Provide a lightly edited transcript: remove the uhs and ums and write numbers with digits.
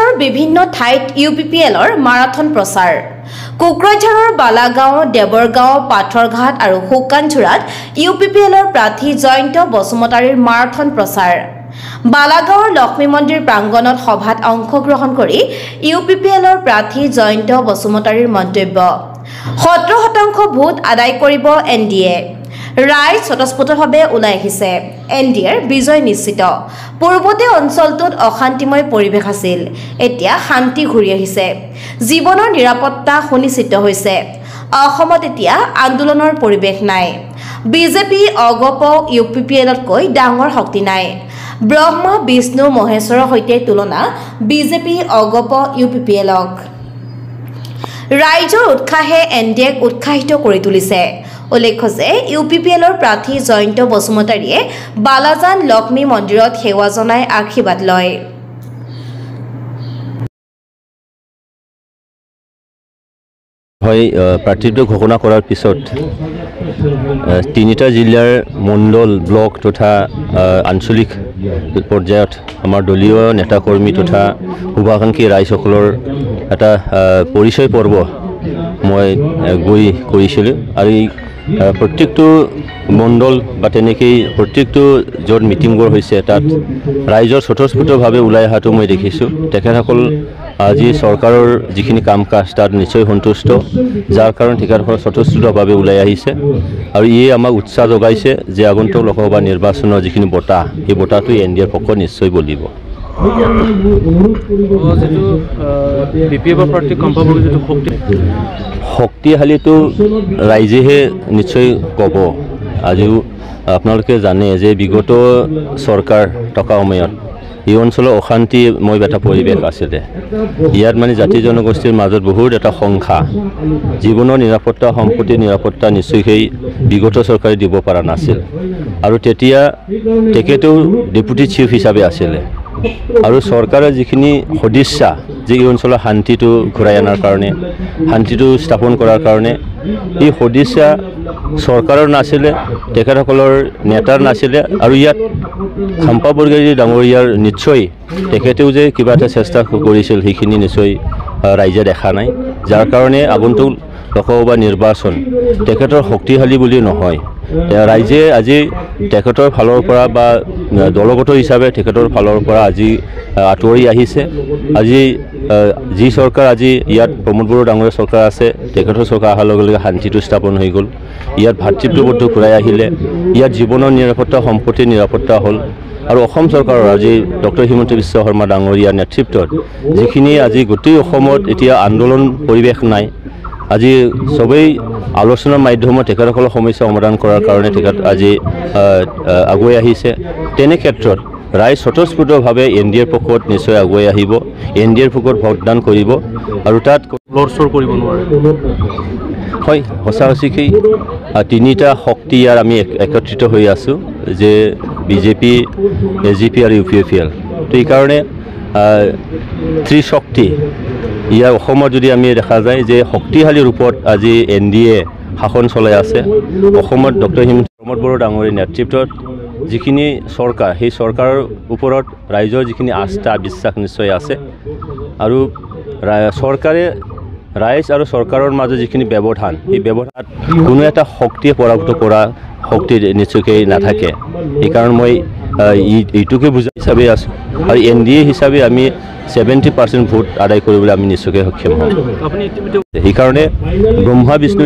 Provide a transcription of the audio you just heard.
কোকৰাঝাৰৰ বিভিন্ন ঠাইত ইউপিপিএলৰ মাৰাথন প্ৰচাৰ কোকৰাঝাৰৰ বালাগাঁও দেৱৰগাঁও পাথৰঘাট আৰু শুকানঝুৰাত ইউপিপিএলৰ প্ৰাৰ্থী জয়ন্ত বসুমতাৰীৰ মাৰাথন প্ৰচাৰ বালাগাঁৱৰ লক্ষ্মী মন্দিৰ প্ৰাংগণত সভাত অংশগ্ৰহণ কৰি ইউপিপিএলৰ প্ৰাৰ্থী জয়ন্ত বসুমতাৰীৰ মন্তব্য 17% ভোট আদায় কৰিব এনডিএ ৰায় স্বতঃস্ফূৰ্তভাৱে ওলাই আহিছে এনডিএৰ বিজয় নিশ্চিত পূৰ্বতে অঞ্চলটোত অশান্তিময় পৰিৱেশ আছিল এতিয়া শান্তি ঘূৰি আহিছে জীৱনৰ নিৰাপত্তা সুনিশ্চিত হৈছে অসমত এতিয়া আন্দোলনৰ পৰিৱেশ নাই বিজেপি অগপ ইউপিপিএলতকৈ ডাঙৰ শক্তি নাই ব্ৰহ্মা বিষ্ণু মহেশ্বৰৰ সৈতে তুলনা বিজেপি অগপ ইউপিপিএলক ৰাইজৰ উৎসাহে এনডিএক উৎসাহিত কৰি তুলিছে উল্লেখ্য যে ইউপিপিএলৰ প্ৰাৰ্থী জয়ন্ত বসুমতাৰীয়ে বালাজান লক্ষ্মী মন্দিৰত সেৱা জনাই আশীৰ্বাদ লয় হয় প্ৰাৰ্থীটো ঘোষণা কৰাৰ পিছত তিনিটা জিলাৰ মণ্ডল ব্লক তথা আঞ্চলিক পৰ্যায়ত আমাৰ দলীয় নেতাকৰ্মী তথা শুভাকাংক্ষী ৰাইজসকলৰ এটা পৰিচয় পৰ্ব মই গৈ কৰিছিলোঁ আৰু প্ৰত্যেকটো মণ্ডল বা তেনেকৈ প্ৰত্যেকটো য'ত মিটিংবোৰ হৈছে তাত ৰাইজৰ স্বতঃস্ফূৰ্তভাৱে ওলাই অহাটো মই দেখিছোঁ তেখেতসকল আজি চৰকাৰৰ যিখিনি কাম কাজ তাত নিশ্চয় সন্তুষ্ট যাৰ কাৰণে তেখেতসকল স্বতঃস্ফূৰ্তভাৱে ওলাই আহিছে আৰু ইয়ে আমাক উৎসাহ যোগাইছে যে আগন্তুক লোকসভা নিৰ্বাচনৰ যিখিনি বঁটা সেই বঁটাটো এনডিএৰ পক্ষত নিশ্চয় বলিব শক্তিশালীটো ৰাইজেহে নিশ্চয় ক'ব আজিও আপোনালোকে জানে যে বিগত চৰকাৰ থকা সময়ত এই অঞ্চলৰ অশান্তিময় এটা পৰিৱেশ আছিলে ইয়াত মানে জাতি জনগোষ্ঠীৰ মাজত বহুত এটা সংখ্যা জীৱনৰ নিৰাপত্তা সম্পত্তিৰ নিৰাপত্তা নিশ্চয় সেই বিগত চৰকাৰে দিব পৰা নাছিল আৰু তেতিয়া তেখেতেও ডেপুটি চিফ হিচাপে আছিলে আৰু চৰকাৰৰ যিখিনি সদিচ্ছা যে এই অঞ্চলৰ শান্তিটো ঘূৰাই অনাৰ কাৰণে শান্তিটো স্থাপন কৰাৰ কাৰণে এই সদিচ্ছা চৰকাৰৰ নাছিলে তেখেতসকলৰ নেতাৰ নাছিলে আৰু ইয়াত খাম্পা বৰগাৰী ডাঙৰীয়াৰ নিশ্চয় তেখেতেও যে কিবা এটা চেষ্টা কৰিছিল সেইখিনি নিশ্চয় ৰাইজে দেখা নাই যাৰ কাৰণে আগন্তুক লোকসভা নিৰ্বাচন তেখেতৰ শক্তিশালী বুলি নহয় ৰাইজে আজি তেখেতৰ ফালৰ পৰা বা দলগত হিচাপে তেখেতৰ ফালৰ পৰা আজি আঁতৰি আহিছে আজি যি চৰকাৰ আজি ইয়াত প্ৰমোদ বড়ো ডাঙৰীয়া চৰকাৰ আছে তেখেতৰ চৰকাৰ অহাৰ লগে লগে শান্তিটো স্থাপন হৈ গ'ল ইয়াত ভাতৃত্ববোধ ঘূৰাই আহিলে ইয়াত জীৱনৰ নিৰাপত্তা সম্পত্তিৰ নিৰাপত্তা হ'ল আৰু অসম চৰকাৰৰ আজি ডক্টৰ হিমন্ত বিশ্ব শৰ্মা ডাঙৰীয়াৰ নেতৃত্বত যিখিনি আজি গোটেই অসমত এতিয়া আন্দোলন পৰিৱেশ নাই আজি সবেই আলোচনাৰ মাধ্যমত তেখেতসকলৰ সমস্যা সমাধান কৰাৰ কাৰণে তেখেত আজি আগুৱাই আহিছে তেনে ক্ষেত্ৰত ৰাইজ স্বতঃস্ফূৰ্তভাৱে এনডিএৰ পক্ষত নিশ্চয় আগুৱাই আহিব এনডিএৰ পক্ষত ভোটদান কৰিব আৰু তাত লৰচৰ কৰিব নোৱাৰে হয় সঁচা সঁচিকেই তিনিটা শক্তি ইয়াৰ আমি একত্ৰিত হৈ আছোঁ যে বিজেপি এজিপি আৰু ইউপিপিএল তো এইকাৰণে ত্ৰিশক্তি ইয়াৰ অসমত যদি আমি দেখা যায় যে শক্তিশালী ৰূপত আজি এনডিএ শাসন চলাই আছে অসমত ডক্টৰ প্ৰমোদ বড়ো ডাঙৰীয়াৰ নেতৃত্বত যিখিনি চৰকাৰ সেই চৰকাৰৰ ওপৰত ৰাইজৰ যিখিনি আস্থা বিশ্বাস নিশ্চয় আছে আৰু চৰকাৰে ৰাইজ আৰু চৰকাৰৰ মাজত যিখিনি ব্যৱধান সেই ব্যৱধানত কোনো এটা শক্তিয়ে পৰাভূত কৰা শক্তি নিশ্চয়কৈ নাথাকে সেইকাৰণে মই এইটোকে বুজা হিচাপে আছোঁ আৰু এনডিএ হিচাপে আমি 70% ভোট আদায় কৰিবলৈ আমি নিশ্চয়কৈ সক্ষম হ'ম সেইকাৰণে ব্ৰহ্মা বিষ্ণু